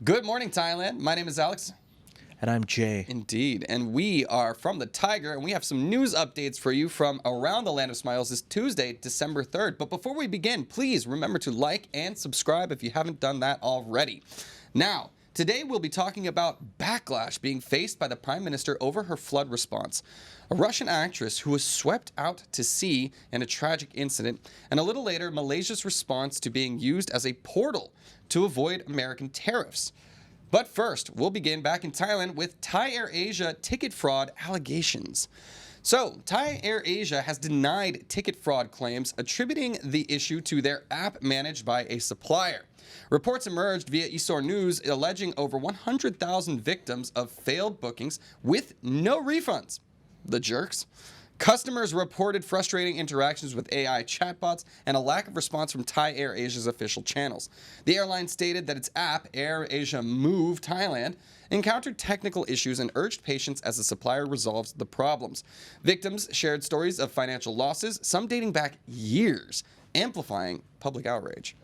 Good morning, Thailand. My name is Alex. And I'm Jay. Indeed. And we are from the Thaiger, and we have some news updates for you from around the Land of Smiles this Tuesday, December 3rd. But before we begin, please remember to like and subscribe if you haven't done that already. Now, today we'll be talking about backlash being faced by the Prime Minister over her flood response. A Russian actress who was swept out to sea in a tragic incident, and a little later, Malaysia's response to being used as a portal to avoid American tariffs. But first, we'll begin back in Thailand with Thai AirAsia ticket fraud allegations. So, Thai AirAsia has denied ticket fraud claims, attributing the issue to their app managed by a supplier. Reports emerged via Esor News alleging over 100,000 victims of failed bookings with no refunds. The jerks. Customers reported frustrating interactions with AI chatbots and a lack of response from Thai AirAsia's official channels. The airline stated that its app, AirAsia Move Thailand, encountered technical issues and urged patience as the supplier resolves the problems. Victims shared stories of financial losses, some dating back years, amplifying public outrage.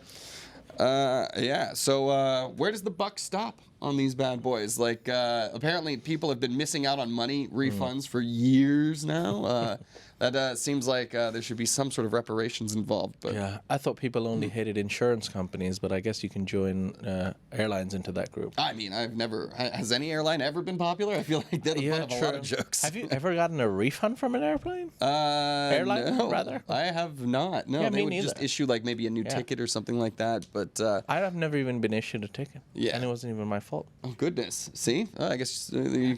So where does the buck stop on these bad boys? Like, apparently people have been missing out on money refunds for years now. That seems like there should be some sort of reparations involved. But Yeah, I thought people only hated insurance companies, but I guess you can join airlines into that group. I mean, I've never... Has any airline ever been popular? I feel like they're the butt of a lot of jokes. Have you ever gotten a refund from an airplane? Airline, no, rather? I have not. No, Yeah, they me would neither. just issue like maybe a new ticket or something like that. But I have never even been issued a ticket. Yeah. And it wasn't even my fault. oh goodness, see, I guess you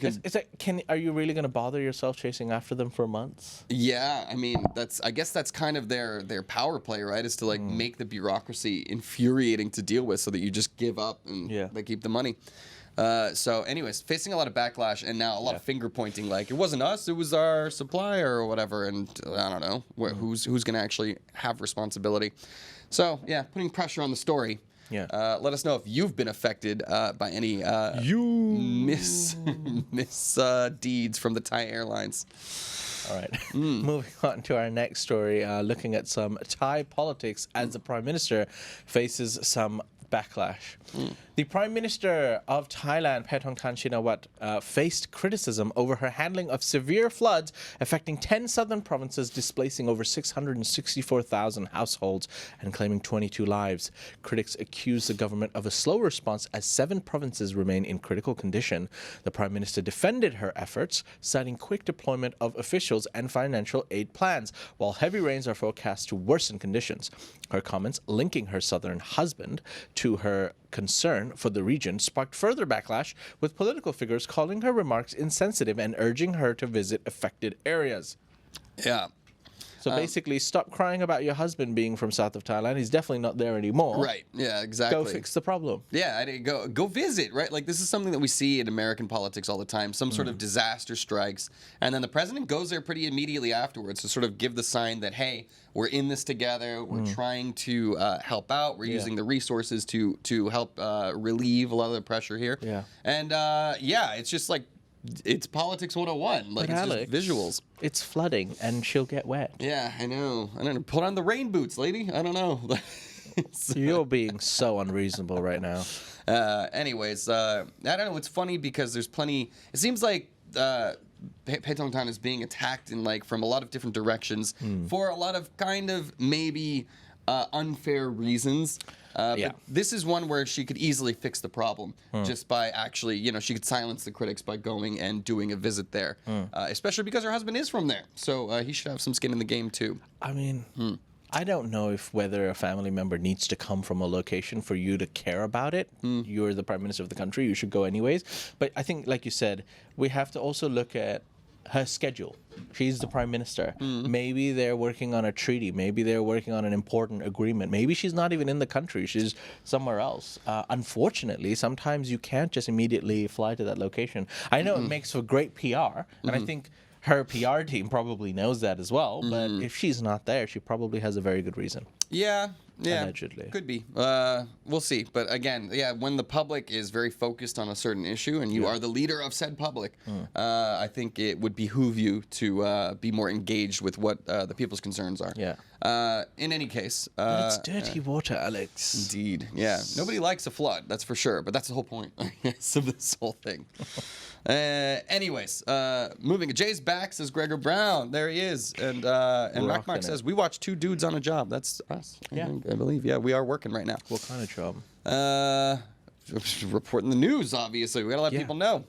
can. Are you really going to bother yourself chasing after them for months? Yeah, I mean I guess that's kind of their power play, right? Is to like make the bureaucracy infuriating to deal with, so that you just give up and they keep the money. So, anyways, facing a lot of backlash and now a lot of finger pointing, like it wasn't us, it was our supplier or whatever, and I don't know who's going to actually have responsibility. So, yeah, putting pressure on the story. Yeah. Let us know if you've been affected by any misdeeds from the Thai Airlines. All right. Moving on to our next story, looking at some Thai politics as the Prime Minister faces some backlash. The Prime Minister of Thailand, Paetongtarn Shinawatra, faced criticism over her handling of severe floods affecting 10 southern provinces, displacing over 664,000 households and claiming 22 lives. Critics accuse the government of a slow response as 7 provinces remain in critical condition. The Prime Minister defended her efforts, citing quick deployment of officials and financial aid plans, while heavy rains are forecast to worsen conditions. Her comments linking her southern husband to her concern for the region sparked further backlash, with political figures calling her remarks insensitive and urging her to visit affected areas. Yeah. So basically, stop crying about your husband being from south of Thailand. He's definitely not there anymore. Right. Yeah, exactly. Go fix the problem. Yeah, go visit, right? Like, this is something that we see in American politics all the time. Some sort of disaster strikes, and then the president goes there pretty immediately afterwards to sort of give the sign that, hey, we're in this together. We're trying to help out. We're using the resources to help relieve a lot of the pressure here. Yeah. And, it's just like, it's politics 101. Like, But it's Alex, just visuals. It's flooding, and she'll get wet. Yeah, I know. Put on the rain boots, lady. I don't know. You're being so unreasonable right now. Anyways, I don't know. It's funny because there's plenty. It seems like Paetongtarn is being attacked in from a lot of different directions for a lot of kind of maybe unfair reasons. But this is one where she could easily fix the problem just by actually, she could silence the critics by going and doing a visit there, especially because her husband is from there. So he should have some skin in the game too. I mean, I don't know whether a family member needs to come from a location for you to care about it. You're the Prime Minister of the country. You should go anyways. But I think, like you said, we have to also look at her schedule. She's the Prime Minister. Maybe they're working on a treaty. Maybe they're working on an important agreement. Maybe she's not even in the country. She's somewhere else. Unfortunately, sometimes you can't just immediately fly to that location. I know it makes for great PR, and I think her PR team probably knows that as well. But if she's not there, she probably has a very good reason. Yeah, Allegedly. Could be. We'll see. But again, when the public is very focused on a certain issue and you are the leader of said public, I think it would behoove you to be more engaged with what the people's concerns are. Yeah. In any case, It's dirty water, Alex. indeed, yeah. Nobody likes a flood, that's for sure. But that's the whole point, I guess, of this whole thing. Anyways, moving. Jay's back, says Gregor Brown. There he is. And Rackmark says, we watch 2 dudes on a job. That's us. I believe. Yeah, we are working right now. What kind of job? Reporting the news, obviously. We gotta let people know.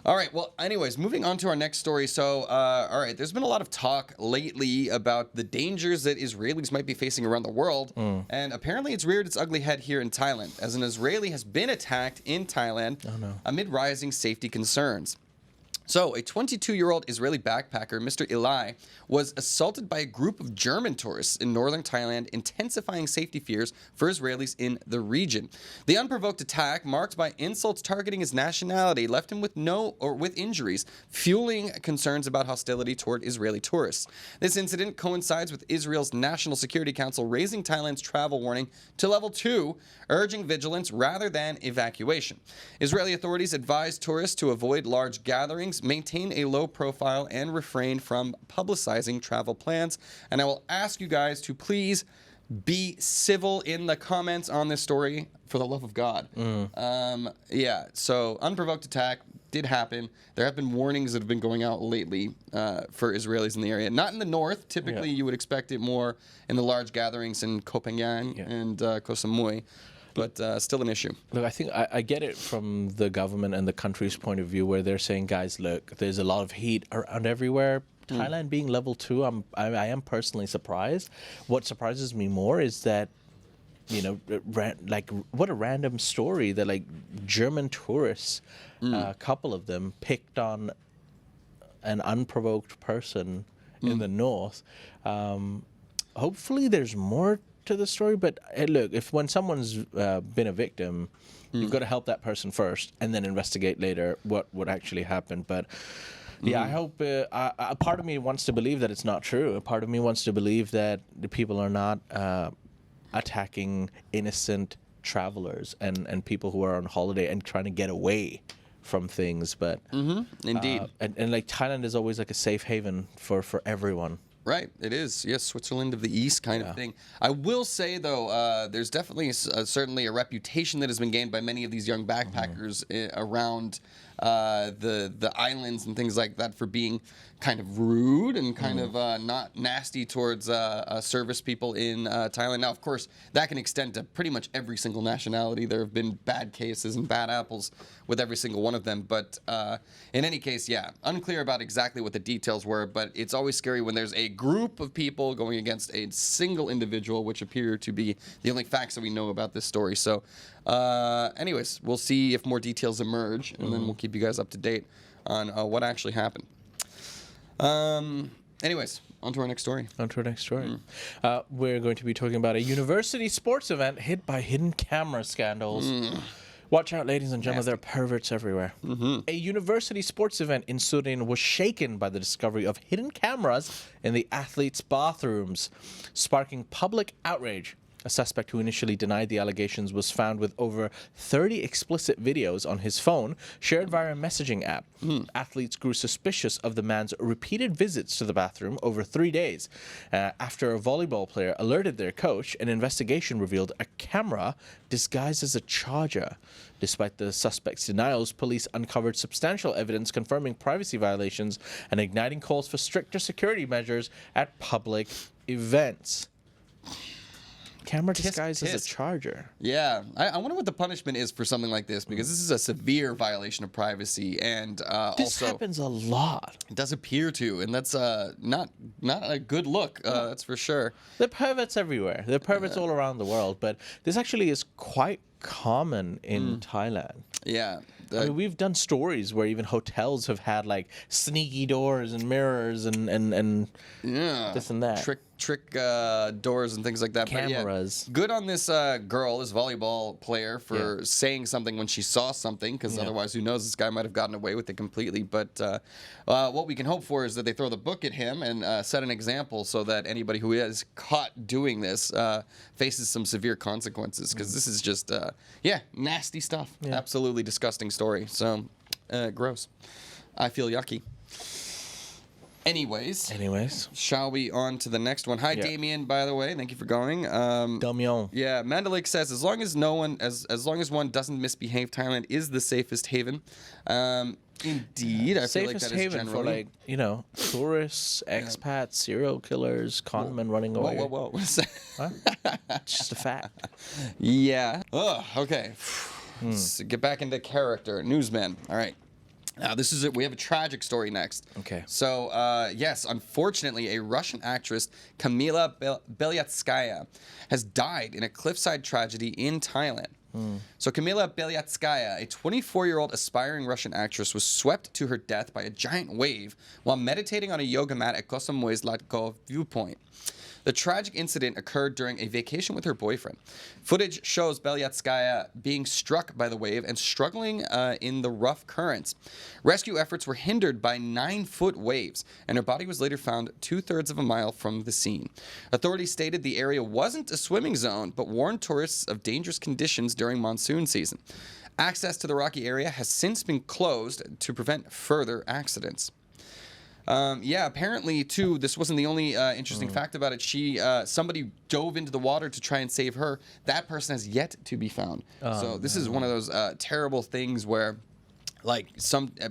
All right, well, anyways, moving on to our next story. So, all right, there's been a lot of talk lately about the dangers that Israelis might be facing around the world. And apparently it's reared its ugly head here in Thailand, as an Israeli has been attacked in Thailand amid rising safety concerns. So, a 22-year-old Israeli backpacker, Mr. Eli, was assaulted by a group of German tourists in northern Thailand, intensifying safety fears for Israelis in the region. The unprovoked attack, marked by insults targeting his nationality, left him with injuries, fueling concerns about hostility toward Israeli tourists. This incident coincides with Israel's National Security Council raising Thailand's travel warning to level 2, urging vigilance rather than evacuation. Israeli authorities advise tourists to avoid large gatherings, maintain a low profile, and refrain from publicizing travel plans. And I will ask you guys to please be civil in the comments on this story, for the love of God. Yeah, so unprovoked attack did happen. There have been warnings that have been going out lately for Israelis in the area. Not in the north. Typically, you would expect it more in the large gatherings in Koh Phangan and Koh Samui. But still an issue. Look, I think I get it from the government and the country's point of view, where they're saying, guys, look, there's a lot of heat around everywhere. Thailand being level 2, I am personally surprised. What surprises me more is that, you know, like, what a random story that, like, German tourists, a couple of them, picked on an unprovoked person in the north. Hopefully there's more to the story, but hey, look, when someone's been a victim, you've got to help that person first and then investigate later what actually happened. But yeah, I hope a part of me wants to believe that it's not true. A part of me wants to believe that the people are not attacking innocent travelers and people who are on holiday and trying to get away from things. But indeed, and like Thailand is always like a safe haven for everyone. Right, it is. Yes, Switzerland of the East kind of thing. I will say, though, there's definitely certainly a reputation that has been gained by many of these young backpackers around the islands and things like that for being kind of rude and kind of not nasty towards service people in Thailand. Now, of course, that can extend to pretty much every single nationality. There have been bad cases and bad apples with every single one of them. But in any case, yeah, unclear about exactly what the details were, but it's always scary when there's a group of people going against a single individual, which appear to be the only facts that we know about this story. So anyways, we'll see if more details emerge, and then we'll keep you guys up to date on what actually happened. Anyways, on to our next story. We're going to be talking about a university sports event hit by hidden camera scandals. Watch out, ladies and gentlemen, there are perverts everywhere. A university sports event in Surin was shaken by the discovery of hidden cameras in the athletes' bathrooms, sparking public outrage. A suspect who initially denied the allegations was found with over 30 explicit videos on his phone, shared via a messaging app. Athletes grew suspicious of the man's repeated visits to the bathroom over 3 days. After a volleyball player alerted their coach, an investigation revealed a camera disguised as a charger. Despite the suspect's denials, police uncovered substantial evidence confirming privacy violations and igniting calls for stricter security measures at public events. Camera disguised as a charger. Yeah. I wonder what the punishment is for something like this, because this is a severe violation of privacy, and this happens a lot. It does appear to, and that's not a good look, that's for sure. There are perverts everywhere. There are perverts all around the world, but this actually is quite common in Thailand. Yeah. I mean, we've done stories where even hotels have had like sneaky doors and mirrors and this and that. Trick doors and things like that. Cameras. But yeah, good on this girl, this volleyball player, for saying something when she saw something, because otherwise, who knows, this guy might have gotten away with it completely. But what we can hope for is that they throw the book at him and set an example so that anybody who is caught doing this faces some severe consequences, because this is just, nasty stuff. Yeah. Absolutely disgusting story. So, gross. I feel yucky. Anyways, shall we on to the next one? Hi, Damien. By the way, thank you for going. Damien. Yeah, Mandalik says as long as one doesn't misbehave, Thailand is the safest haven. Indeed, I feel like that is haven for generally tourists, expats, serial killers, con men running away. Whoa! What's that? Huh? It's just a fact. Yeah. Ugh. Okay. Let's get back into character. Newsman. All right. Now, this is it. We have a tragic story next. Okay. So, yes, unfortunately, a Russian actress, Kamilla Belyatskaya, has died in a cliffside tragedy in Thailand. So, Kamilla Belyatskaya, a 24-year-old aspiring Russian actress, was swept to her death by a giant wave while meditating on a yoga mat at Koh Samui's Latko viewpoint. The tragic incident occurred during a vacation with her boyfriend. Footage shows Belyatskaya being struck by the wave and struggling in the rough currents. Rescue efforts were hindered by 9-foot waves, and her body was later found 2/3 of a mile from the scene. Authorities stated the area wasn't a swimming zone, but warned tourists of dangerous conditions during monsoon season. Access to the rocky area has since been closed to prevent further accidents. Apparently, too, this wasn't the only interesting fact about it. Somebody dove into the water to try and save her. That person has yet to be found. So this is one of those terrible things where, like,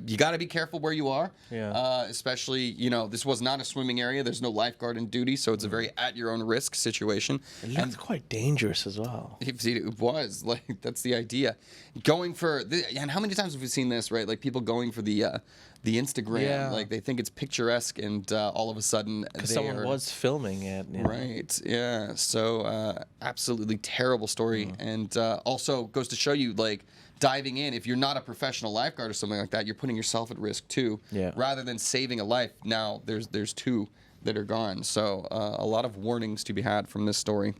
you got to be careful where you are. Yeah. Especially, this was not a swimming area. There's no lifeguard in duty, so it's a very at-your-own-risk situation. It looked quite dangerous as well. It was. Like, that's the idea. Going for... and how many times have we seen this, right? Like, people going for the Instagram. Yeah. Like, they think it's picturesque, and all of a sudden... Because someone was filming it. Right, yeah. So, absolutely terrible story. And also goes to show you, like... diving in, if you're not a professional lifeguard or something like that, you're putting yourself at risk too. Yeah. Rather than saving a life, now there's 2 that are gone. So a lot of warnings to be had from this story.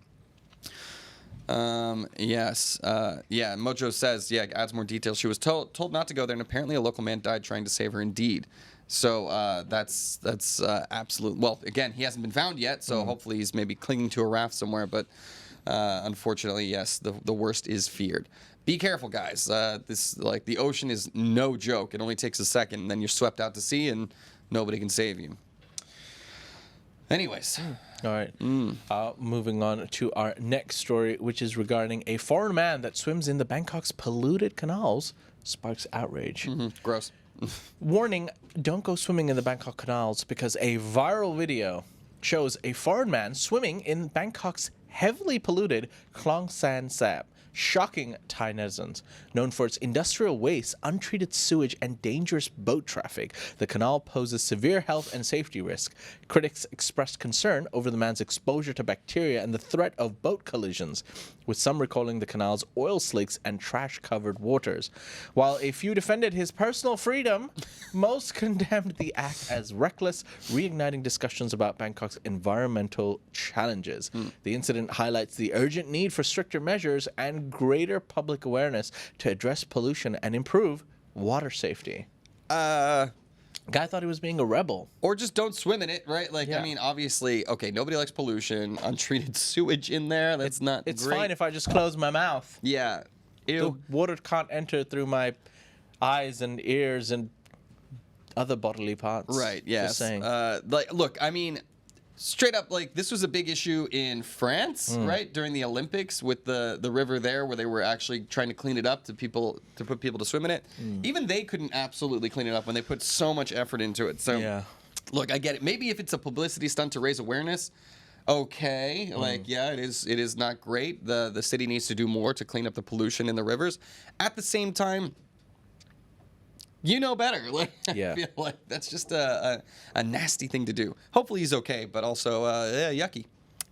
Yes. Mojo says, adds more details. She was told not to go there, and apparently a local man died trying to save her. Indeed. So that's absolute. Well, again, he hasn't been found yet, so hopefully he's maybe clinging to a raft somewhere. But unfortunately, yes, the worst is feared. Be careful, guys. The ocean is no joke. It only takes a second, and then you're swept out to sea, and nobody can save you. Anyways. All right. Moving on to our next story, which is regarding a foreign man that swims in the Bangkok's polluted canals, sparks outrage. Gross. Warning, don't go swimming in the Bangkok canals because a viral video shows a foreign man swimming in Bangkok's heavily polluted Klong San Sap, shocking Thai netizens. Known for its industrial waste, untreated sewage, and dangerous boat traffic, the canal poses severe health and safety risk. Critics expressed concern over the man's exposure to bacteria and the threat of boat collisions, with some recalling the canal's oil slicks and trash-covered waters. While a few defended his personal freedom, most condemned the act as reckless, reigniting discussions about Bangkok's environmental challenges. The incident highlights the urgent need for stricter measures and greater public awareness to address pollution and improve water safety. Guy thought he was being a rebel. Or just don't swim in it, right? Like, I mean, obviously, okay, nobody likes pollution. Untreated sewage in there, that's not It's great. fine if I just close my mouth. Yeah. The water can't enter through my eyes and ears and other bodily parts. Right, yes. Just saying. Look, I mean... straight up, like, this was a big issue in France, right, during the Olympics with the river there, where they were actually trying to clean it up to put people to swim in it. Even they couldn't absolutely clean it up when they put so much effort into it. So, look, I get it. Maybe if it's a publicity stunt to raise awareness, okay, it is not great. The city needs to do more to clean up the pollution in the rivers. At the same time, you know better. Like, I feel like that's just a nasty thing to do. Hopefully he's okay, but also, yucky.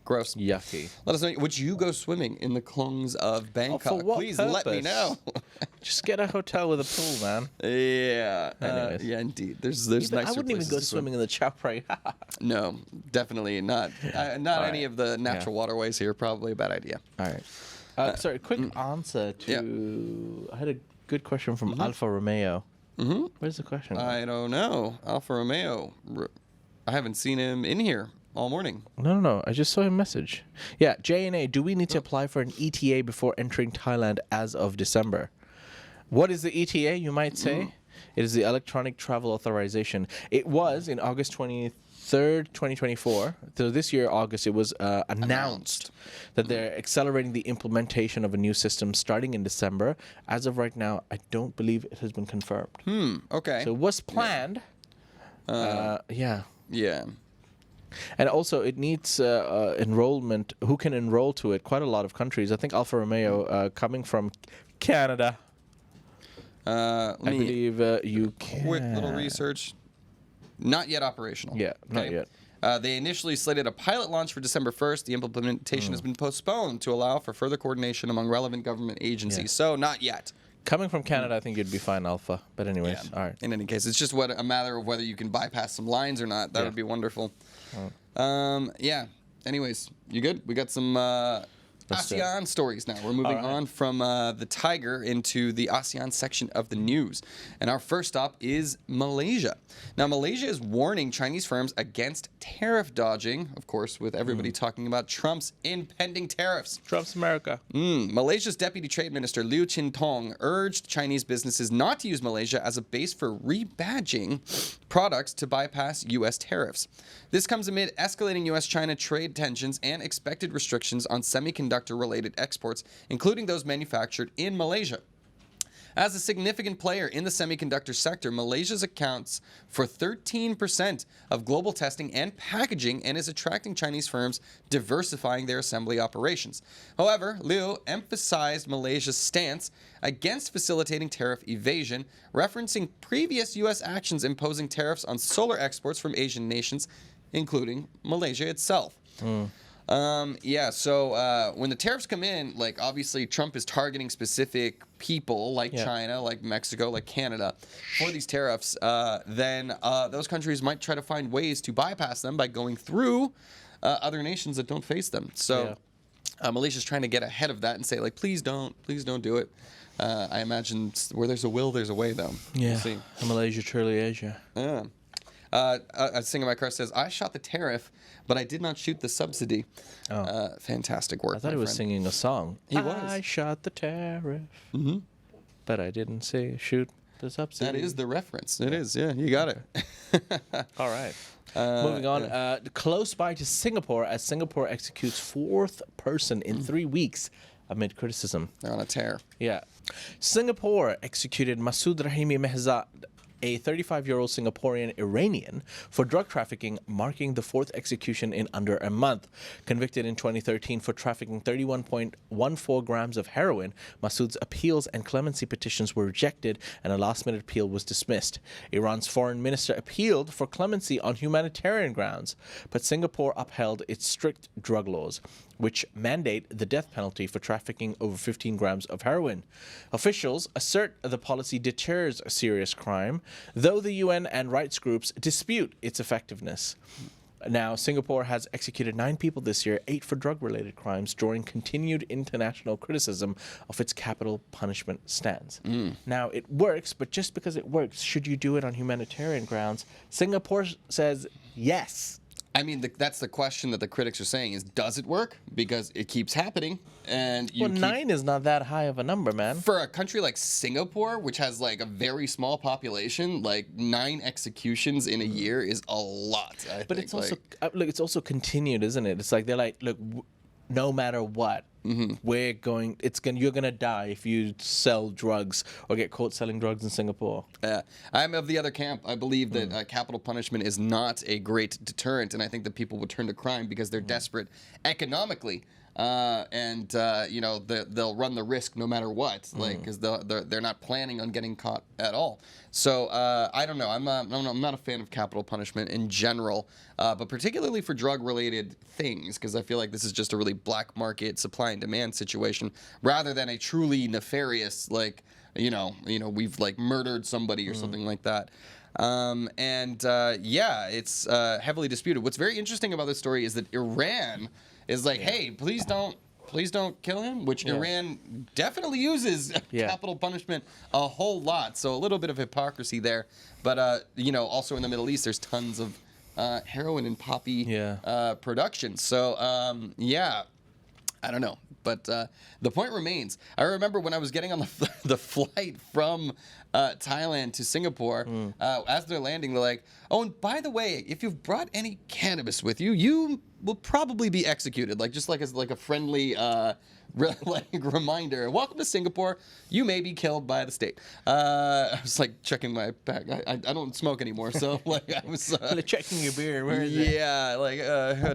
Gross. Yucky. Let us know. Would you go swimming in the Klongs of Bangkok? For what Please purpose? let me know. Just get a hotel with a pool, man. Yeah. Yeah, indeed. There's nicer I wouldn't even go places to swim. swimming in the Chao Phraya. No, definitely not. Not any of the natural waterways here. Probably a bad idea. All right. Sorry, quick answer to... I had a good question from Alfa Romeo. Where's the question? I don't know. Alfa Romeo. I haven't seen him in here all morning. No. I just saw a message. Yeah, J&A, do we need to apply for an ETA before entering Thailand as of December? What is the ETA, you might say? It is the Electronic Travel Authorization. It was in August 23rd, 2024. So this year, August, it was announced that they're accelerating the implementation of a new system starting in December. As of right now, I don't believe it has been confirmed. Okay. So it was planned. Yeah. Yeah. And also, it needs enrollment. Who can enroll to it? Quite a lot of countries. I think Alfa Romeo, coming from Canada, I believe you can. Quick little research. Not yet operational. Yeah, not yet. They initially slated a pilot launch for December 1st. The implementation has been postponed to allow for further coordination among relevant government agencies. Yeah. So, not yet. Coming from Canada, I think you'd be fine, Alpha. But anyways, all right. In any case, it's just a matter of whether you can bypass some lines or not. That would be wonderful. Yeah. Anyways, you good? We got some ASEAN stories now. We're moving on from the Thaiger into the ASEAN section of the news. And our first stop is Malaysia. Now, Malaysia is warning Chinese firms against tariff dodging, of course, with everybody talking about Trump's impending tariffs. Trump's America. Malaysia's Deputy Trade Minister Liu Chin-tong urged Chinese businesses not to use Malaysia as a base for rebadging products to bypass U.S. tariffs. This comes amid escalating U.S.-China trade tensions and expected restrictions on semiconductor-related exports, including those manufactured in Malaysia. As a significant player in the semiconductor sector, Malaysia accounts for 13% of global testing and packaging and is attracting Chinese firms diversifying their assembly operations. However, Liu emphasized Malaysia's stance against facilitating tariff evasion, referencing previous U.S. actions imposing tariffs on solar exports from Asian nations, including Malaysia itself. So when the tariffs come in, like obviously Trump is targeting specific people like China, like Mexico, like Canada for these tariffs, then those countries might try to find ways to bypass them by going through other nations that don't face them. So Malaysia's trying to get ahead of that and say like, please don't do it. I imagine where there's a will, there's a way though. Yeah. We'll see. Malaysia, truly Asia. Yeah. A singer in my car says, I shot the tariff, but I did not shoot the subsidy. Fantastic work. I thought he was singing a song. He was. I shot the tariff, but I didn't shoot the subsidy. That is the reference. It is, yeah. You got it. All right. Moving on. Close by to Singapore, as Singapore executes fourth person in 3 weeks amid criticism. They're on a tear. Yeah. Singapore executed Masood Rahimi Mehzad, a 35-year-old Singaporean Iranian, for drug trafficking, marking the fourth execution in under a month. Convicted in 2013 for trafficking 31.14 grams of heroin, Masood's appeals and clemency petitions were rejected and a last-minute appeal was dismissed. Iran's foreign minister appealed for clemency on humanitarian grounds, but Singapore upheld its strict drug laws, which mandate the death penalty for trafficking over 15 grams of heroin. Officials assert the policy deters a serious crime, though the UN and rights groups dispute its effectiveness. Now, Singapore has executed 9 people this year, 8 for drug-related crimes, drawing continued international criticism of its capital punishment stance. Now, it works, but just because it works, should you do it on humanitarian grounds? Singapore says yes. I mean, that's the question that the critics are saying is, does it work? Because it keeps happening. And 9 is not that high of a number, man. For a country like Singapore, which has like a very small population, like 9 executions in a year is a lot. But it's also, look, it's also continued, isn't it? It's like they're like, look, no matter what, you're gonna die if you sell drugs or get caught selling drugs in Singapore. I'm of the other camp. I believe that capital punishment is not a great deterrent, and I think that people would turn to crime because they're desperate economically. They'll run the risk no matter what, like, because they're not planning on getting caught at all. So I don't know. I'm not a fan of capital punishment in general, but particularly for drug-related things, because I feel like this is just a really black market supply and demand situation, rather than a truly nefarious, like, we've like murdered somebody or something like that. It's heavily disputed. What's very interesting about this story is that Iran is like, hey, please don't kill him, which Iran definitely uses capital punishment a whole lot. So a little bit of hypocrisy there. But, also in the Middle East, there's tons of heroin and poppy production. So, I don't know. But the point remains. I remember when I was getting on the flight from Thailand to Singapore, as they're landing, they're like, "Oh, and by the way, if you've brought any cannabis with you, you will probably be executed." Like just like as like a friendly reminder. Welcome to Singapore. You may be killed by the state. I was like checking my bag. I don't smoke anymore, so like I was checking your beer. Where is it? Yeah, like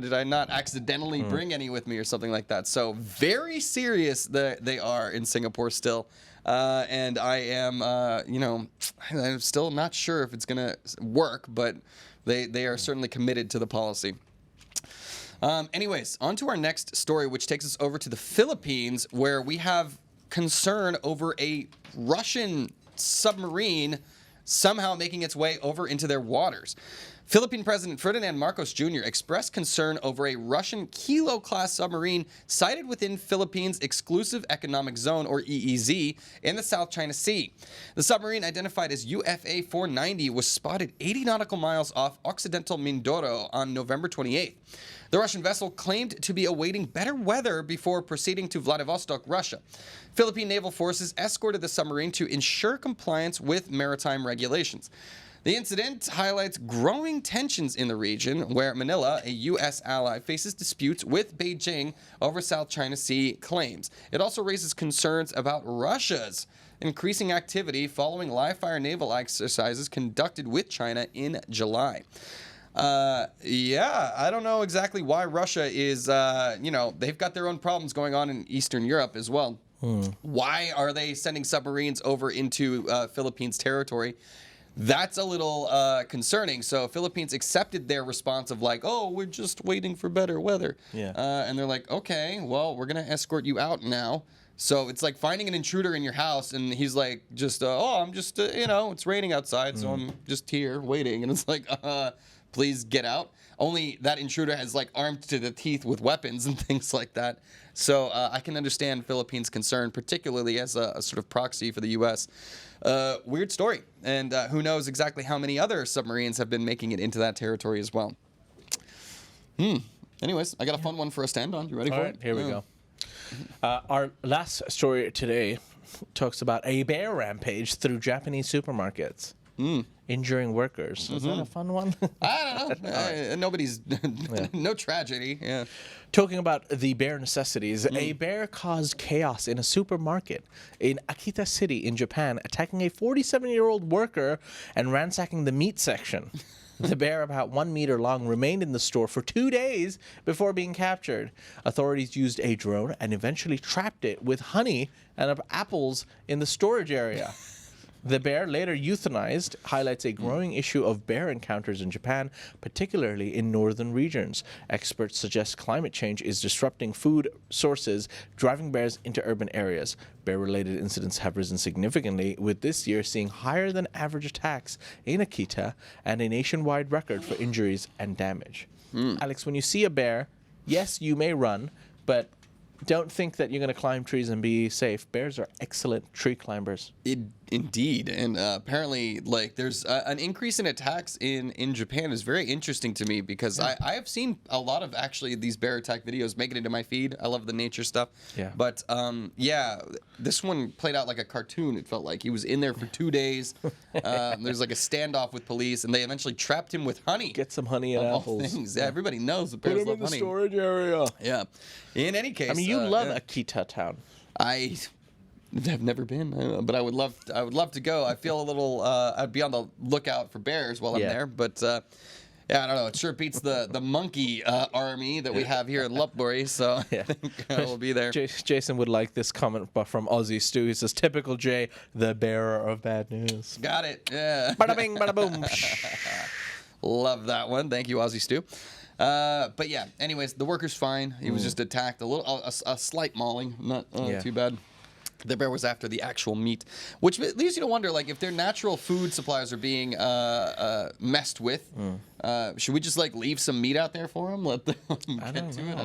did I not accidentally bring any with me or something like that? So very serious they are in Singapore still. And I am, I'm still not sure if it's going to work, but they are certainly committed to the policy. Anyways, on to our next story, which takes us over to the Philippines, where we have concern over a Russian submarine somehow making its way over into their waters. Philippine President Ferdinand Marcos Jr. expressed concern over a Russian Kilo-class submarine sighted within Philippines' Exclusive Economic Zone, or EEZ, in the South China Sea. The submarine, identified as UFA 490, was spotted 80 nautical miles off Occidental Mindoro on November 28th. The Russian vessel claimed to be awaiting better weather before proceeding to Vladivostok, Russia. Philippine naval forces escorted the submarine to ensure compliance with maritime regulations. The incident highlights growing tensions in the region, where Manila, a U.S. ally, faces disputes with Beijing over South China Sea claims. It also raises concerns about Russia's increasing activity following live-fire naval exercises conducted with China in July. I don't know exactly why Russia is, they've got their own problems going on in Eastern Europe as well. Why are they sending submarines over into Philippines territory? That's a little concerning. So Philippines accepted their response of like, oh, we're just waiting for better weather. Yeah. And they're like, okay, well, we're going to escort you out now. So it's like finding an intruder in your house, and he's like, I'm just, it's raining outside, so I'm just here waiting. And it's like, please get out. Only that intruder has like armed to the teeth with weapons and things like that. So I can understand Philippines' concern, particularly as a sort of proxy for the U.S. Weird story. And who knows exactly how many other submarines have been making it into that territory as well. Anyways, I got a fun one for us to end on. You ready for it? Here we go. Our last story today talks about a bear rampage through Japanese supermarkets. Injuring workers. Is that a fun one? I don't know. Nobody's... No tragedy. Yeah. Talking about the bear necessities, a bear caused chaos in a supermarket in Akita City in Japan, attacking a 47-year-old worker and ransacking the meat section. The bear, about 1 meter long, remained in the store for 2 days before being captured. Authorities used a drone and eventually trapped it with honey and apples in the storage area. The bear, later euthanized, highlights a growing issue of bear encounters in Japan, particularly in northern regions. Experts suggest climate change is disrupting food sources, driving bears into urban areas. Bear-related incidents have risen significantly, with this year seeing higher than average attacks in Akita and a nationwide record for injuries and damage. Alex, when you see a bear, yes, you may run, but don't think that you're going to climb trees and be safe. Bears are excellent tree climbers. Indeed. And apparently, like, there's an increase in attacks in Japan is very interesting to me because I have seen a lot of actually these bear attack videos make it into my feed. I love the nature stuff. Yeah. But this one played out like a cartoon. It felt like he was in there for 2 days. There's like a standoff with police, and they eventually trapped him with honey. Get some honey and apples. Things. Yeah, everybody knows the bears love honey. Storage area. Yeah. In any case, I mean, you love Akita town. I've never been, but I would love to go. I feel a little. I'd be on the lookout for bears while I'm there, but I don't know. It sure beats the monkey army that we have here in Lopburi, so I think we'll be there. Jason would like this comment from Aussie Stu. He says, "Typical Jay, the bearer of bad news." Got it. Yeah. Bada bing, bada boom. Love that one. Thank you, Aussie Stu. But yeah. Anyways, the worker's fine. He was just attacked a slight mauling, not too bad. The bear was after the actual meat, which leads you to wonder, like, if their natural food supplies are being messed with, should we just like leave some meat out there for them? Let them get to it.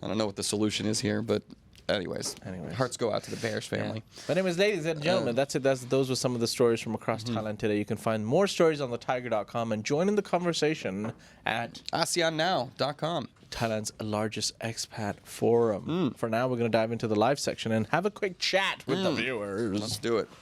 I don't know what the solution is here, but anyways, hearts go out to the Bears family. Yeah. But anyways, ladies and gentlemen, that's it. Those were some of the stories from across Thailand today. You can find more stories on thetaiger.com and join in the conversation at ASEANnow.com. Thailand's largest expat forum. For now, we're going to dive into the live section and have a quick chat with the viewers. Let's do it.